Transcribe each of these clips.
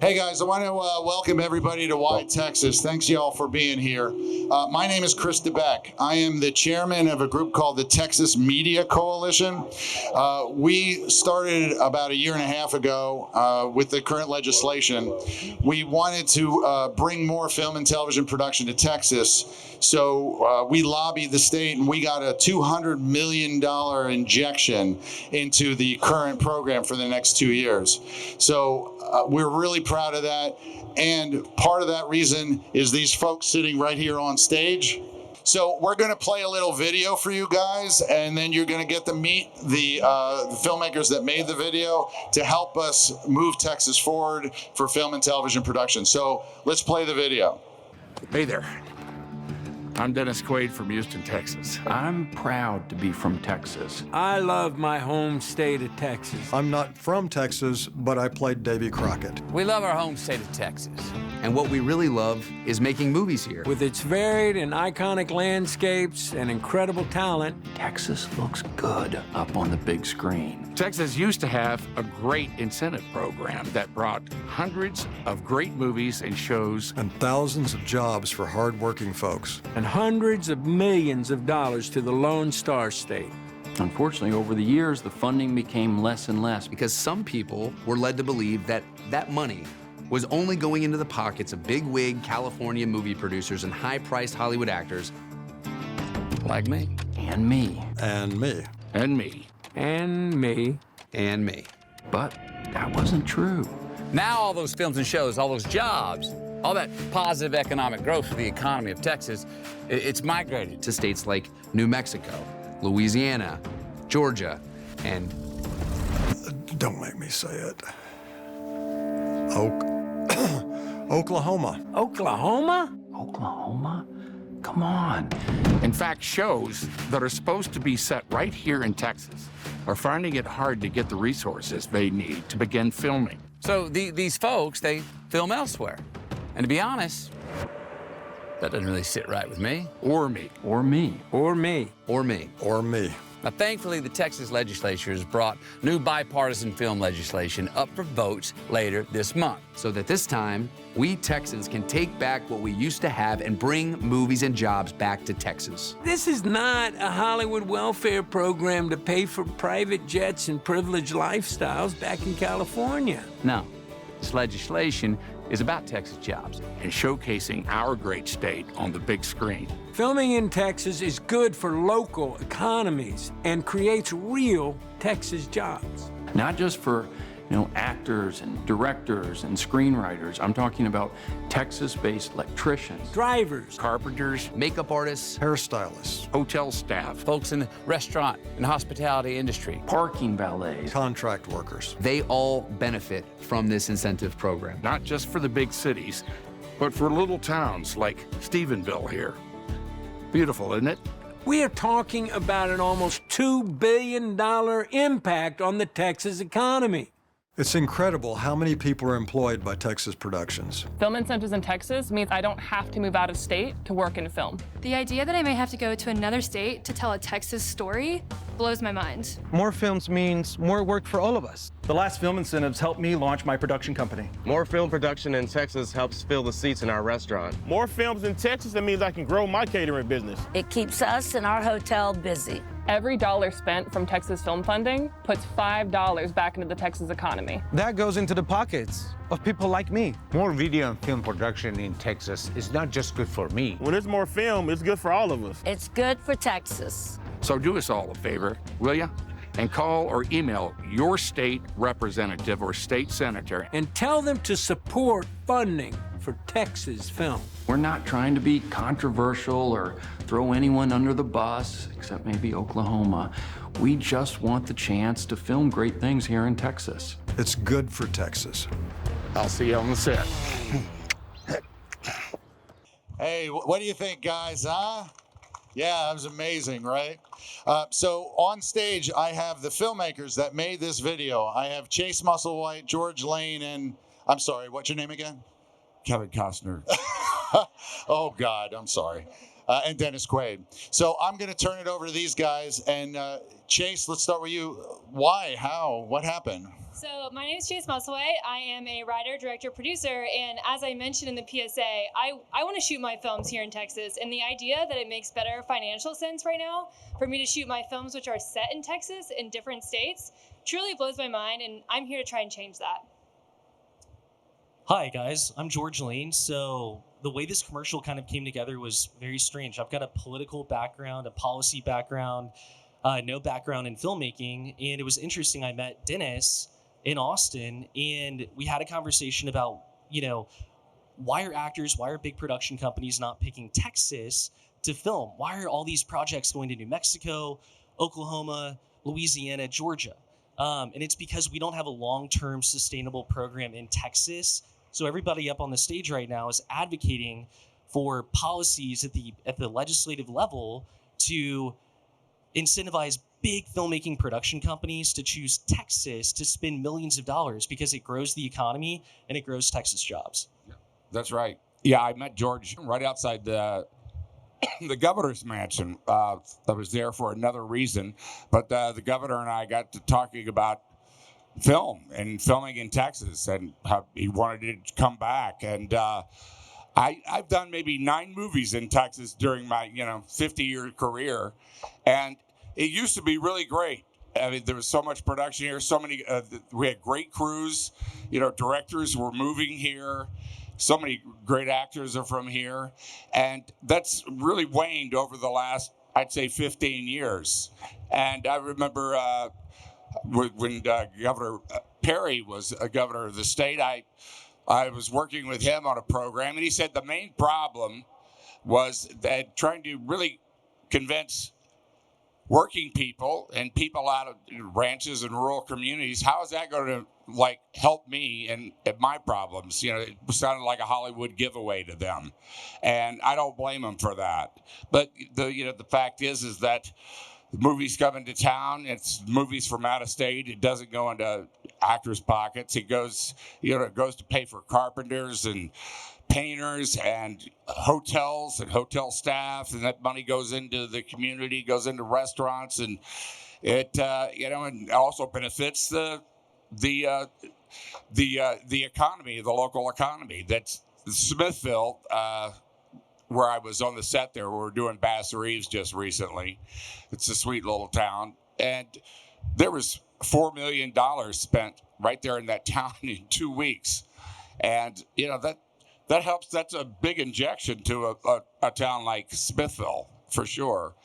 Hey guys, I want to welcome everybody to YTexas. Thanks y'all for being here. My name is Chris Debiec. I am the chairman of a group called the Texas Media Coalition. We started about a year and a half ago with the current legislation. We wanted to bring more film and television production to Texas. So we lobbied the state and we got a $200 million injection into the current program for the next 2 years. So we're really proud of that. And part of that reason is these folks sitting right here on stage. So we're going to play a little video for you guys, and then you're going to get to meet the filmmakers that made the video to help us move Texas forward for film and television production. So let's play the video. Hey there. I'm Dennis Quaid from Houston, Texas. I'm proud to be from Texas. I love my home state of Texas. I'm not from Texas, but I played Davy Crockett. We love our home state of Texas. And what we really love is making movies here. With its varied and iconic landscapes and incredible talent, Texas looks good up on the big screen. Texas used to have a great incentive program that brought hundreds of great movies and shows. And thousands of jobs for hard-working folks. and hundreds of millions of dollars to the Lone Star State. Unfortunately, over the years, the funding became less and less. Because some people were led to believe that that money was only going into the pockets of big-wig California movie producers and high-priced Hollywood actors like me. And me. And me. And me. And me. And me. But that wasn't true. Now all those films and shows, all those jobs, all that positive economic growth for the economy of Texas, it's migrated to states like New Mexico, Louisiana, Georgia, and... Don't make me say it. Oklahoma. Oklahoma? Oklahoma? Come on. In fact, shows that are supposed to be set right here in Texas are finding it hard to get the resources they need to begin filming. So these folks, they film elsewhere. And to be honest, that doesn't really sit right with me. Or me. Or me. Or me. Or me. Or me. Now, thankfully, the Texas legislature has brought new bipartisan film legislation up for votes later this month, so that this time, we Texans can take back what we used to have and bring movies and jobs back to Texas. This is not a Hollywood welfare program to pay for private jets and privileged lifestyles back in California. No, this legislation is about Texas jobs. And showcasing our great state on the big screen. Filming in Texas is good for local economies and creates real Texas jobs. Not just for, actors and directors and screenwriters. I'm talking about Texas-based electricians, Drivers, Carpenters, Makeup artists, Hairstylists. hotel staff, folks in the restaurant and hospitality industry. parking valets. Contract workers. They all benefit from this incentive program. not just for the big cities, but for little towns like Stephenville here. Beautiful, isn't it? We are talking about an almost $2 billion impact on the Texas economy. It's incredible how many people are employed by Texas Productions. Film incentives in Texas means I don't have to move out of state to work in film. The idea that I may have to go to another state to tell a Texas story blows my mind. More films means more work for all of us. The last film incentives helped me launch my production company. More film production in Texas helps fill the seats in our restaurant. More films in Texas, that means I can grow my catering business. It keeps us and our hotel busy. Every dollar spent from Texas film funding puts $5 back into the Texas economy. That goes into the pockets of people like me. More video and film production in Texas is not just good for me. When there's more film, it's good for all of us. It's good for Texas. So do us all a favor, will ya? And call or email your state representative or state senator And tell them to support funding for Texas film. We're not trying to be controversial or throw anyone under the bus, except maybe Oklahoma. We just want the chance to film great things here in Texas. It's good for Texas. I'll see you on the set. Hey, what do you think, guys, huh? Yeah, that was amazing, right? So on stage, I have the filmmakers that made this video. I have Chase Musslewhite, George Lane, and I'm sorry, what's your name again? Kevin Costner. Oh, God, I'm sorry. and Dennis Quaid. So I'm going to turn it over to these guys. And Chase, let's start with you. Why? How? What happened? So my name is Chase Musslewhite. I am a writer, director, producer, and as I mentioned in the PSA, I want to shoot my films here in Texas, and the idea that it makes better financial sense right now for me to shoot my films which are set in Texas in different states truly blows my mind, and I'm here to try and change that. Hi guys, I'm George Lane. So the way this commercial kind of came together was very strange. I've got a political background, a policy background, no background in filmmaking, and it was interesting. I met Dennis in Austin, and we had a conversation about, why are actors, why are big production companies not picking Texas to film? Why are all these projects going to New Mexico, Oklahoma, Louisiana, Georgia? And it's because we don't have a long-term sustainable program in Texas. So everybody up on the stage right now is advocating for policies at the legislative level to incentivize big filmmaking production companies to choose Texas to spend millions of dollars because it grows the economy and it grows Texas jobs. That's right. Yeah, I met George right outside the governor's mansion. I was there for another reason, but the governor and I got to talking about film and filming in Texas and how he wanted to come back. And I've done maybe 9 movies in Texas during my 50-year career, and it used to be really great. I mean, there was so much production here, so many. We had great crews. Directors were moving here. So many great actors are from here, and that's really waned over the last, I'd say, 15 years. And I remember when Governor Perry was a governor of the state, I was working with him on a program, and he said the main problem was that trying to really convince working people and people out of ranches and rural communities, how is that going to help me and my problems? It sounded like a Hollywood giveaway to them, and I don't blame them for that. But the fact is that the movies come into town. It's movies from out of state. It doesn't go into actors' pockets. It goes, it goes to pay for carpenters and painters and hotels and hotel staff, and that money goes into the community, goes into restaurants, and it and also benefits the economy, the local economy. That's Smithville, where I was on the set there. We were doing Bass Reeves just recently. It's a sweet little town, and there was $4 million spent right there in that town in 2 weeks, and that helps. That's a big injection to a town like Smithville, for sure.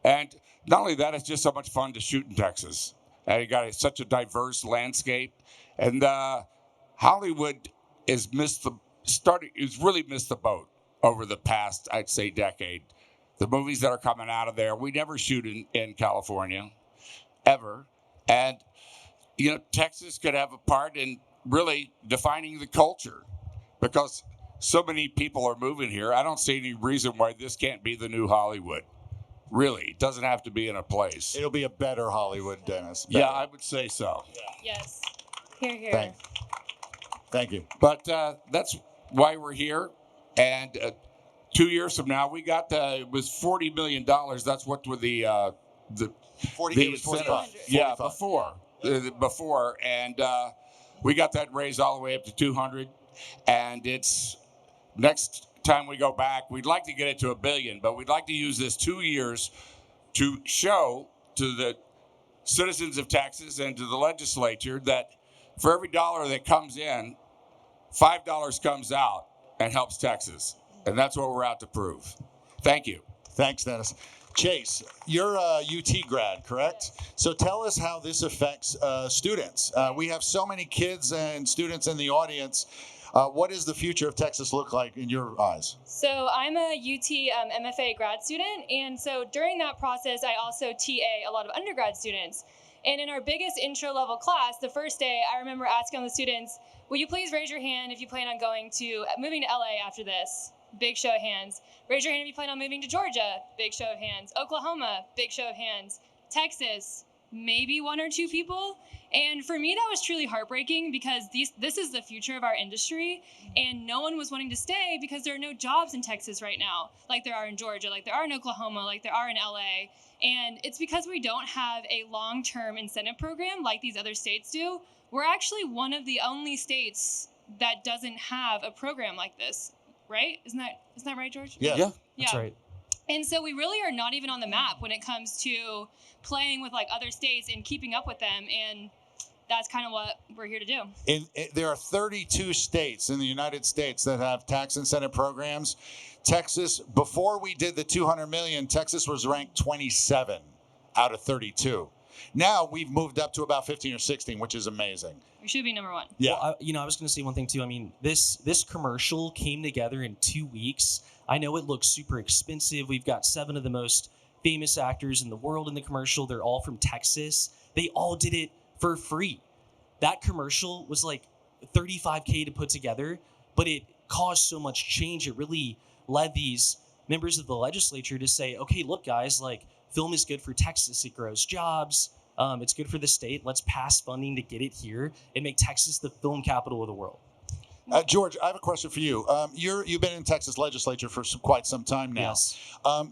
And not only that, it's just so much fun to shoot in Texas. And you got such a diverse landscape. And Hollywood has really missed the boat over the past, I'd say, decade. The movies that are coming out of there, we never shoot in California, ever. And, Texas could have a part in really defining the culture, because so many people are moving here. I don't see any reason why this can't be the new Hollywood. Really, it doesn't have to be in a place. It'll be a better Hollywood, Dennis. Better. Yeah, I would say so. Yes. Hear, hear. Thank you. But that's why we're here. And 2 years from now, we got it was $40 million. That's what with the 40. It was 45. Yeah, before, and we got that raised all the way up to 200. And it's next time we go back, we'd like to get it to $1 billion, but we'd like to use this 2 years to show to the citizens of Texas and to the legislature that for every dollar that comes in, $5 comes out and helps Texas. And that's what we're out to prove. Thank you. Thanks, Dennis. Chase, you're a UT grad, correct? So tell us how this affects students. We have so many kids and students in the audience. What does the future of Texas look like in your eyes? So I'm a UT MFA grad student, and so during that process, I also TA a lot of undergrad students. And in our biggest intro level class, the first day, I remember asking the students, will you please raise your hand if you plan on moving to LA after this? Big show of hands. Raise your hand if you plan on moving to Georgia. Big show of hands. Oklahoma. Big show of hands. Texas. maybe one or two people. And for me, that was truly heartbreaking because this is the future of our industry, and no one was wanting to stay because there are no jobs in Texas right now, like there are in Georgia, like there are in Oklahoma, like there are in LA. And it's because we don't have a long-term incentive program like these other states do. We're actually one of the only states that doesn't have a program like this, right? Isn't that right, George? Yeah. That's right. And so we really are not even on the map when it comes to playing with like other states and keeping up with them. And that's kind of what we're here to do. There are 32 states in the United States that have tax incentive programs. Texas, before we did the 200 million, Texas was ranked 27 out of 32. Now we've moved up to about 15 or 16, which is amazing. We should be number one. Yeah. Well, I was going to say one thing too. I mean, this commercial came together in 2 weeks. I know it looks super expensive. We've got 7 of the most famous actors in the world in the commercial. They're all from Texas. They all did it for free. That commercial was like $35K to put together, but it caused so much change. It really led these members of the legislature to say, okay, look, guys, like film is good for Texas. It grows jobs. It's good for the state. Let's pass funding to get it here and make Texas the film capital of the world. George, I have a question for you. You've been in Texas legislature for quite some time now. Yes.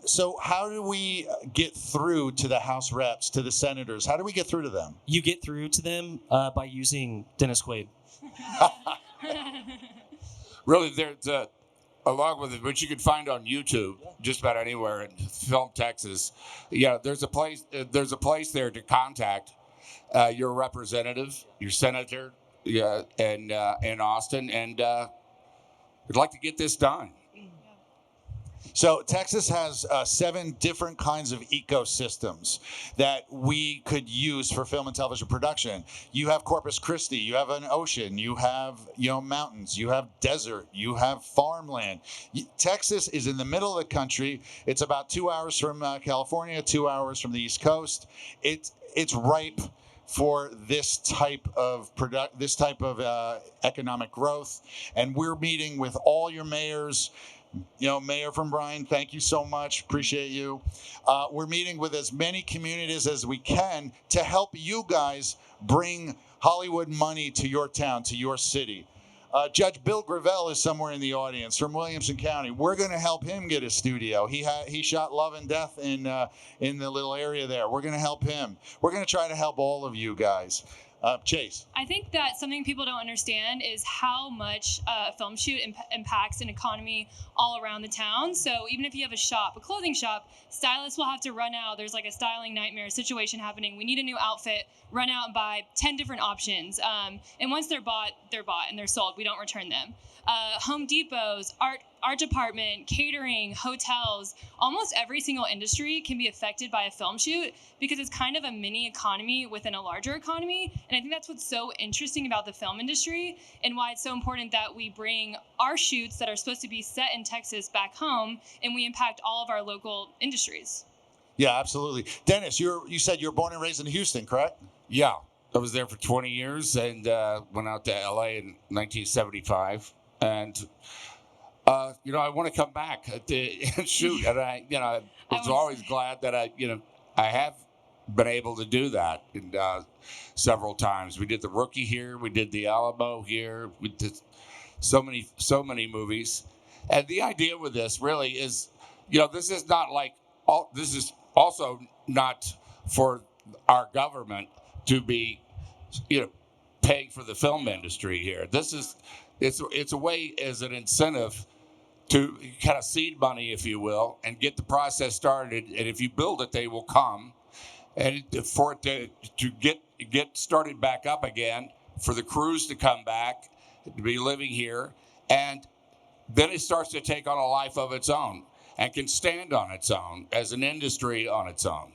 So how do we get through to the House reps, to the senators? How do we get through to them? You get through to them by using Dennis Quaid. Really, there's along with it, which you can find on YouTube, just about anywhere in Film Texas. Yeah, there's a place there to contact your representative, your senator, in Austin, and we'd like to get this done. So Texas has 7 different kinds of ecosystems that we could use for film and television production. You have Corpus Christi, you have an ocean, you have mountains, you have desert, you have farmland. Texas is in the middle of the country. It's about 2 hours from California, 2 hours from the East Coast. It's ripe for this type of economic growth, and we're meeting with all your mayors. Mayor from Bryan, thank you so much. Appreciate you. We're meeting with as many communities as we can to help you guys bring Hollywood money to your town, to your city. Judge Bill Gravel is somewhere in the audience from Williamson County. We're going to help him get a studio. He shot Love and Death in the little area there. We're going to help him. We're going to try to help all of you guys. Chase. I think that something people don't understand is how much a film shoot impacts an economy all around the town. So even if you have a clothing shop, stylists will have to run out. There's like a styling nightmare situation happening. We need a new outfit, run out and buy 10 different options. And once they're bought and they're sold. We don't return them. Home Depots, art department, catering, hotels, almost every single industry can be affected by a film shoot because it's kind of a mini economy within a larger economy. And I think that's what's so interesting about the film industry and why it's so important that we bring our shoots that are supposed to be set in Texas back home and we impact all of our local industries. Yeah, absolutely. Dennis, you said you were born and raised in Houston, correct? Yeah, I was there for 20 years and went out to LA in 1975. And I want to come back and shoot. And I was always glad that I have been able to do that several times. We did The Rookie here. We did The Alamo here. We did so many movies. And the idea with this really is, this is not this is also not for our government to be, paying for the film industry here. It's a way as an incentive to kind of seed money, if you will, and get the process started. And if you build it, they will come. And for it to get started back up again, for the crews to come back, to be living here, and then it starts to take on a life of its own and can stand on its own as an industry on its own.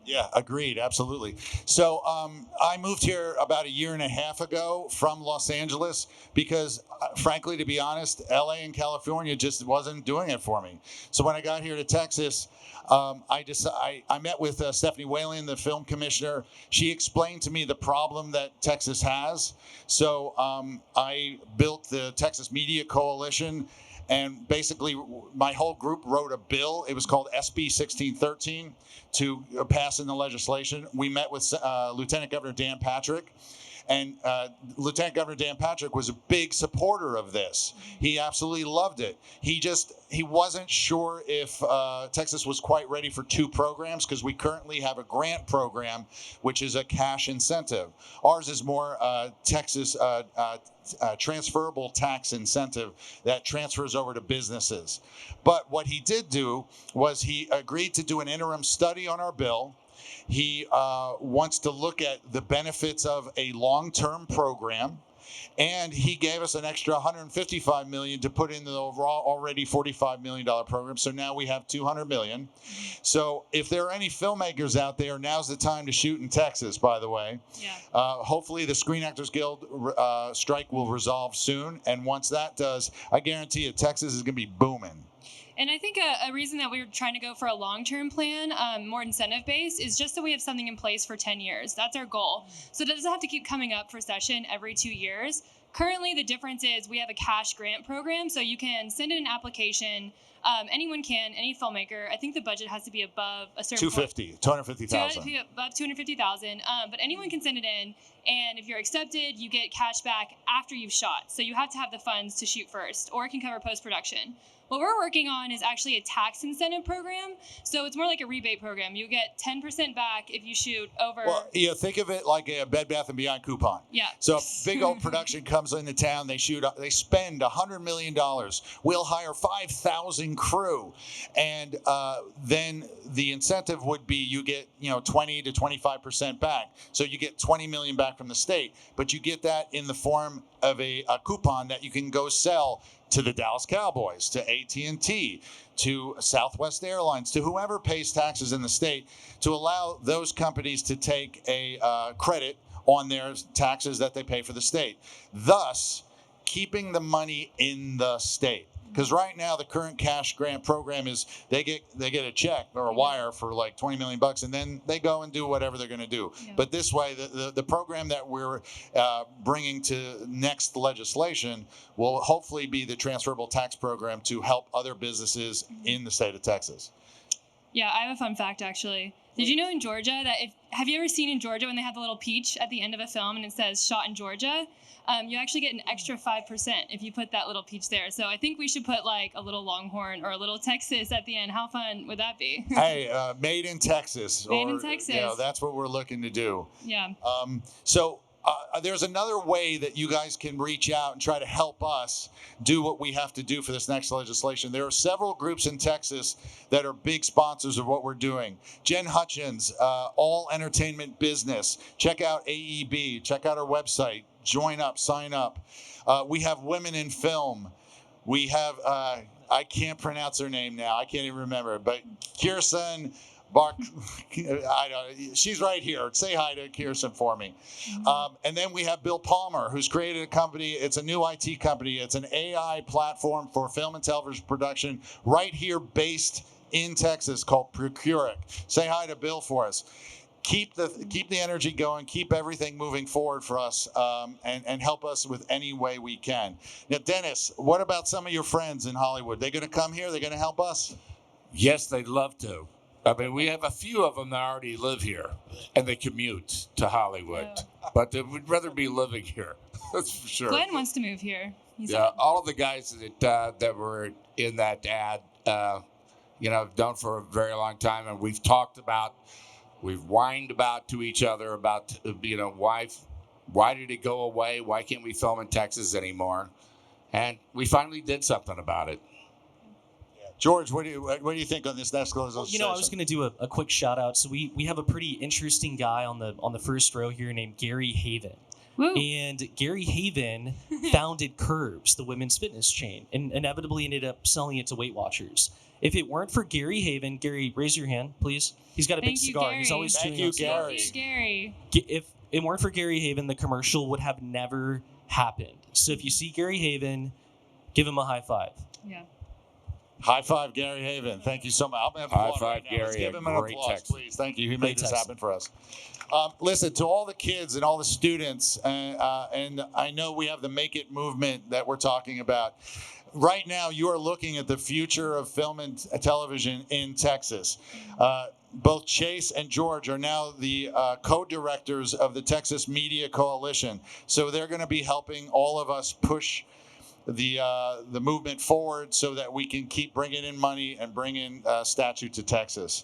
Yeah, agreed. Absolutely. So I moved here about 1.5 years ago from Los Angeles because, frankly, to be honest, LA and California just wasn't doing it for me. So when I got here to Texas, I met with Stephanie Whalen, the film commissioner. She explained to me the problem that Texas has. So I built the Texas Media Coalition. And basically, my whole group wrote a bill. It was called SB 1613 to pass in the legislation. We met with Lieutenant Governor Dan Patrick. And Lieutenant Governor Dan Patrick was a big supporter of this. He absolutely loved it. He wasn't sure if Texas was quite ready for two programs, because we currently have a grant program, which is a cash incentive. Ours is more Texas transferable tax incentive that transfers over to businesses. But what he did do was he agreed to do an interim study on our bill. He wants to look at the benefits of a long-term program, and he gave us an extra $155 million to put in the overall already $45 million program. So now we have $200 million. So if there are any filmmakers out there, now's the time to shoot in Texas, by the way. Yeah. Hopefully the Screen Actors Guild strike will resolve soon. And once that does, I guarantee you Texas is going to be booming. And I think a reason that we're trying to go for a long-term plan, more incentive-based, is just so we have something in place for 10 years. That's our goal. So it doesn't have to keep coming up for session every 2 years. Currently, the difference is we have a cash grant program, so you can send in an application. Anyone can, any filmmaker. I think the budget has to be above a certain $250,000. Above $250,000. But anyone can send it in, and if you're accepted, you get cash back after you've shot. So you have to have the funds to shoot first, or it can cover post-production. What we're working on is actually a tax incentive program. So it's more like a rebate program. You get 10% back if you shoot over. Well, think of it like a Bed Bath & Beyond coupon. Yeah. So a big old production comes into town. They spend $100 million. We'll hire 5,000 crew. And then the incentive would be you get 20 to 25% back. So you get $20 million back from the state. But you get that in the form of a coupon that you can go sell to the Dallas Cowboys, to at&T, to Southwest Airlines, to whoever pays taxes in the state, to allow those companies to take a credit on their taxes that they pay for the state, thus keeping the money in the state. Because right now the current cash grant program is they get a check or a wire for like $20 million, and then they go and do whatever they're going to do. Yeah. But this way, the program that we're bringing to next legislation will hopefully be the transferable tax program to help other businesses in the state of Texas. Yeah, I have a fun fact actually. Did you know in Georgia that have you ever seen in Georgia when they have the little peach at the end of a film and it says shot in Georgia? You actually get an extra 5% if you put that little peach there. So I think we should put like a little Longhorn or a little Texas at the end. How fun would that be? Hey, made in Texas. Made in Texas. That's what we're looking to do. Yeah. So there's another way that you guys can reach out and try to help us do what we have to do for this next legislation. There are several groups in Texas that are big sponsors of what we're doing. Jen Hutchins, All Entertainment Business. Check out AEB. Check out our website. Join up, sign up. We have Women in Film. We have, I can't pronounce her name now. I can't even remember, but Kirsten Bark, she's right here. Say hi to Kirsten for me. And then we have Bill Palmer, who's created a company. It's a new IT company. It's an AI platform for film and television production right here based in Texas called Procuric. Say hi to Bill for us. Keep the energy going, keep everything moving forward for us, and help us with any way we can. Now, Dennis, what about some of your friends in Hollywood? They going to come here? They going to help us? Yes, they'd love to. I mean, we have a few of them that already live here, and they commute to Hollywood. Yeah. But they would rather be living here, that's for sure. Glenn wants to move here. All of the guys that were in that ad, have done for a very long time, and we've whined about to each other about, why did it go away? Why can't we film in Texas anymore? And we finally did something about it. George, what do you think on this next legislation? I was going to do a quick shout out. So we have a pretty interesting guy on the first row here named Gary Haven. Woo. And Gary Haven founded Curbs, the women's fitness chain, and inevitably ended up selling it to Weight Watchers. If it weren't for Gary Haven, Gary, raise your hand, please. He's got a big cigar. Gary. He's always chewing on cigars. Thank you, Gary. If it weren't for Gary Haven, the commercial would have never happened. So if you see Gary Haven, give him a high five. Yeah. High five, Gary Haven. Thank you so much. High five, Gary. Let's give him an applause, text. please. Thank you. He made this happen for us. Listen, to all the kids and all the students, and I know we have the Make It movement that we're talking about. right now you are looking at the future of film and television in Texas. Both Chase and George are now the co-directors of the Texas Media Coalition. So they're going to be helping all of us push the movement forward so that we can keep bringing in money and bring in statute to Texas.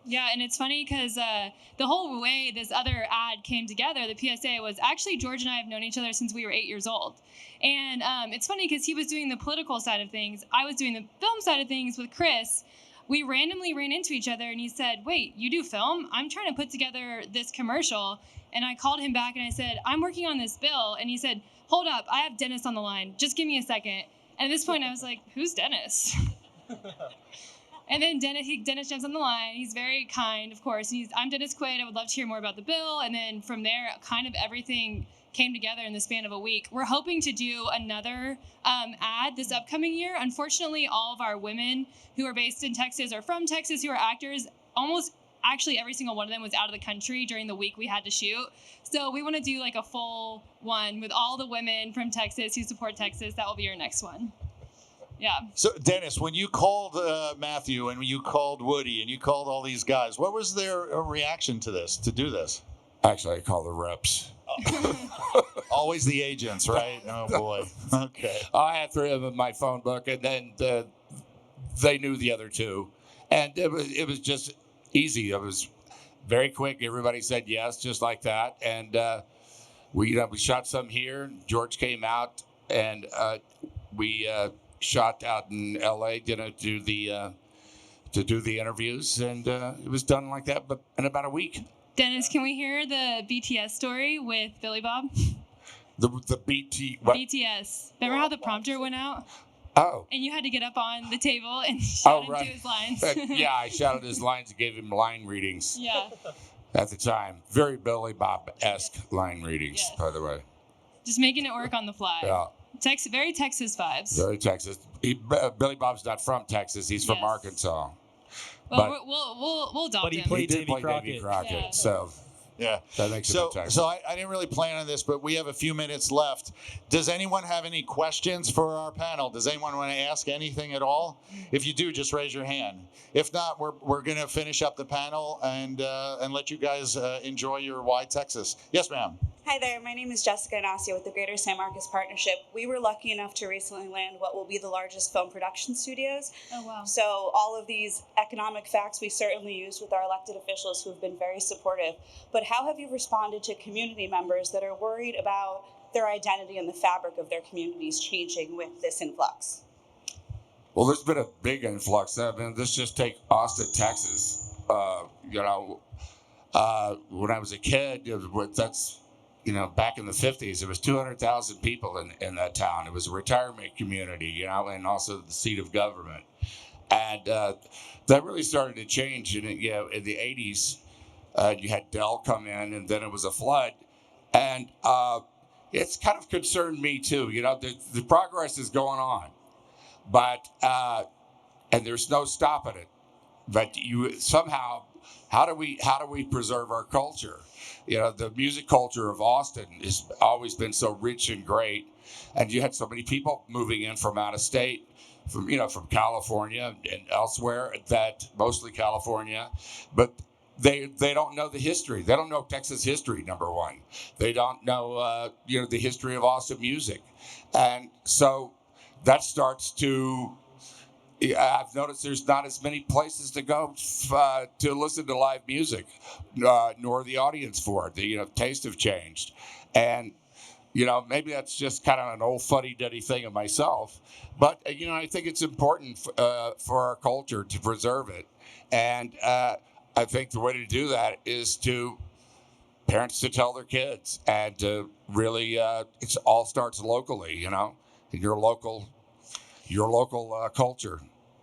Yeah, and it's funny because the whole way this other ad came together, the PSA, was actually George and I have known each other since we were 8 years old. And it's funny because he was doing the political side of things. I was doing the film side of things with Chris. We randomly ran into each other, and he said, "Wait, you do film? I'm trying to put together this commercial." And I called him back, and I said, "I'm working on this bill." And he said, "Hold up, I have Dennis on the line. Just give me a second." And at this point, I was like, "Who's Dennis?" And then Dennis jumps on the line. He's very kind, of course. I'm Dennis Quaid. I would love to hear more about the bill. And then from there, kind of everything came together in the span of a week. We're hoping to do another ad this upcoming year. Unfortunately, all of our women who are based in Texas or from Texas who are actors, almost actually every single one of them was out of the country during the week we had to shoot. So we want to do like a full one with all the women from Texas who support Texas. That will be our next one. Yeah. So, Dennis, when you called Matthew and when you called Woody and you called all these guys, what was their reaction to this, to do this? Actually, I call the reps. Always the agents, right? Oh, boy. Okay. I had 3 of them in my phone book, and then they knew the other 2. And it was just easy. It was very quick. Everybody said yes, just like that. And we shot some here. George came out, and we shot out in L.A. to do the interviews, and it was done like that, but in about a week. Dennis, can we hear the BTS story with Billy Bob? The BT what? BTS. Remember how the prompter went out? Oh. And you had to get up on the table and shout right. into his lines. Yeah, I shouted his lines and gave him line readings. Yeah. At the time, very Billy Bob-esque line readings, by the way. Just making it work on the fly. Yeah. Very Texas vibes. Very Texas. Billy Bob's not from Texas. He's from Arkansas. Well, we'll adopt but he him. played He did Davy play Davy Crockett, Yeah. so yeah, that makes it Texas. So I didn't really plan on this, but we have a few minutes left. Does anyone have any questions for our panel? Does anyone want to ask anything at all? If you do, just raise your hand. If not, we're going to finish up the panel and let you guys enjoy your YTexas. Yes, ma'am. Hi there, my name is Jessica Inacio with the Greater San Marcos Partnership. We were lucky enough to recently land what will be the largest film production studios. Oh, wow. So all of these economic facts we certainly use with our elected officials who have been very supportive. But how have you responded to community members that are worried about their identity and the fabric of their communities changing with this influx? Well, there's been a big influx. I mean, let's just take Austin, Texas. When I was a kid, back in the 50s, it was 200,000 people in that town. It was a retirement community, and also the seat of government. And that really started to change in the 80s. You had Dell come in, and then it was a flood. And it's kind of concerned me, too. The progress is going on. But, and there's no stopping it. But somehow, how do we preserve our culture? The music culture of Austin has always been so rich and great, and you had so many people moving in from out of state, from California and elsewhere, that mostly California, but they don't know the history. They don't know Texas history, number one. They don't know the history of Austin music, and so that starts to. I've noticed there's not as many places to go to listen to live music, nor the audience for it. The tastes have changed, and maybe that's just kind of an old fuddy-duddy thing of myself. But I think it's important for our culture to preserve it, and I think the way to do that is to parents to tell their kids, and to really it all starts locally. In your local culture.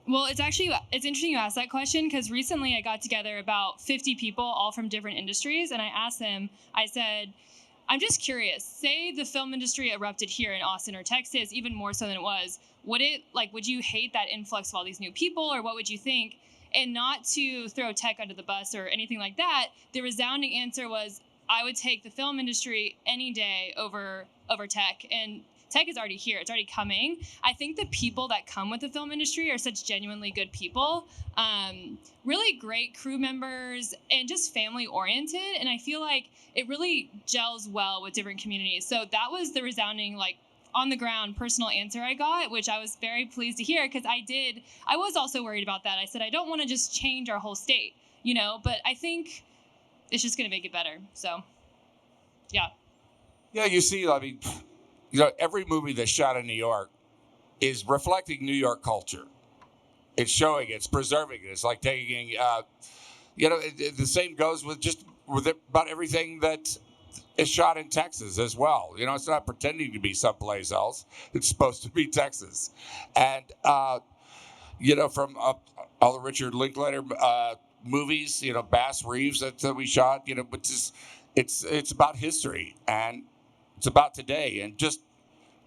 Well, it's interesting you asked that question, because recently I got together about 50 people, all from different industries, and I asked them, I said, I'm just curious, say the film industry erupted here in Austin or Texas, even more so than it was, would you hate that influx of all these new people, or what would you think? And not to throw tech under the bus or anything like that, the resounding answer was, I would take the film industry any day over tech. And tech is already here. It's already coming. I think the people that come with the film industry are such genuinely good people, really great crew members, and just family oriented. And I feel like it really gels well with different communities. So that was the resounding, like, on the ground personal answer I got, which I was very pleased to hear, because I was also worried about that. I said, I don't want to just change our whole state, you know, but I think it's just going to make it better. So, yeah. Yeah, you see, I mean, you know, every movie that's shot in New York is reflecting New York culture. It's showing it, it's preserving it. It's like taking, you know, the same goes with about everything that is shot in Texas as well. You know, it's not pretending to be someplace else. It's supposed to be Texas. And, you know, from all the Richard Linklater movies, you know, Bass Reeves that we shot, you know, but just, it's about history and it's about today, and just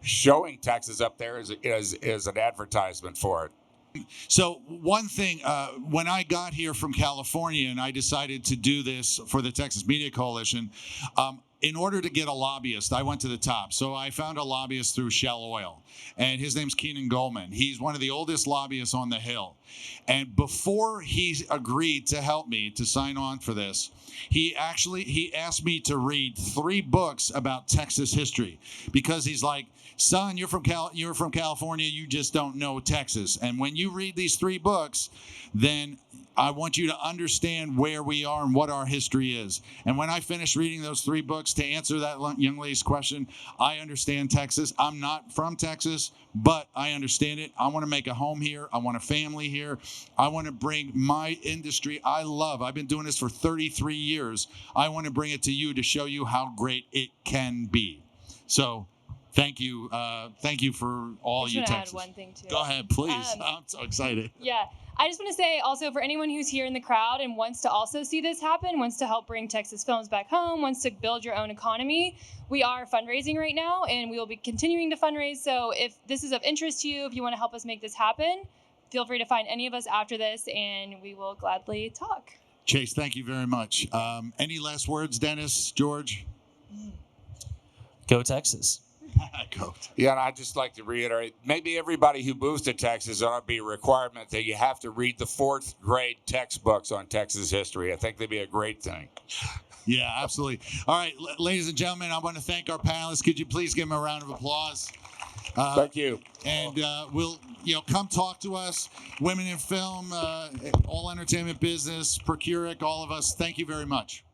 showing Texas up there is an advertisement for it. So one thing, when I got here from California and I decided to do this for the Texas Media Coalition, in order to get a lobbyist, I went to the top. So I found a lobbyist through Shell Oil, and his name's Keenan Goldman. He's one of the oldest lobbyists on the Hill. And before he agreed to help me to sign on for this, he asked me to read 3 books about Texas history, because he's like, son, you're from California, you just don't know Texas. And when you read these 3 books, then I want you to understand where we are and what our history is. And when I finished reading those 3 books, to answer that young lady's question, I understand Texas. I'm not from Texas, but I understand it. I want to make a home here. I want a family here. I want to bring my industry I love. I've been doing this for 33 years. I want to bring it to you to show you how great it can be. So thank you for all you Texas. Add one thing too. Go ahead, please. I'm so excited. Yeah. I just want to say also, for anyone who's here in the crowd and wants to also see this happen, wants to help bring Texas films back home, wants to build your own economy, we are fundraising right now, and we will be continuing to fundraise. So if this is of interest to you, if you want to help us make this happen, feel free to find any of us after this, and we will gladly talk. Chase, thank you very much. Any last words, Dennis, George? Go Texas. Yeah, and I'd just like to reiterate, maybe everybody who moves to Texas ought to be a requirement that you have to read the 4th grade textbooks on Texas history. I think they'd be a great thing. Yeah, absolutely. All right, ladies and gentlemen, I want to thank our panelists. Could you please give them a round of applause? Thank you. And we'll, come talk to us, Women in Film, All Entertainment Business, Procuric, all of us. Thank you very much.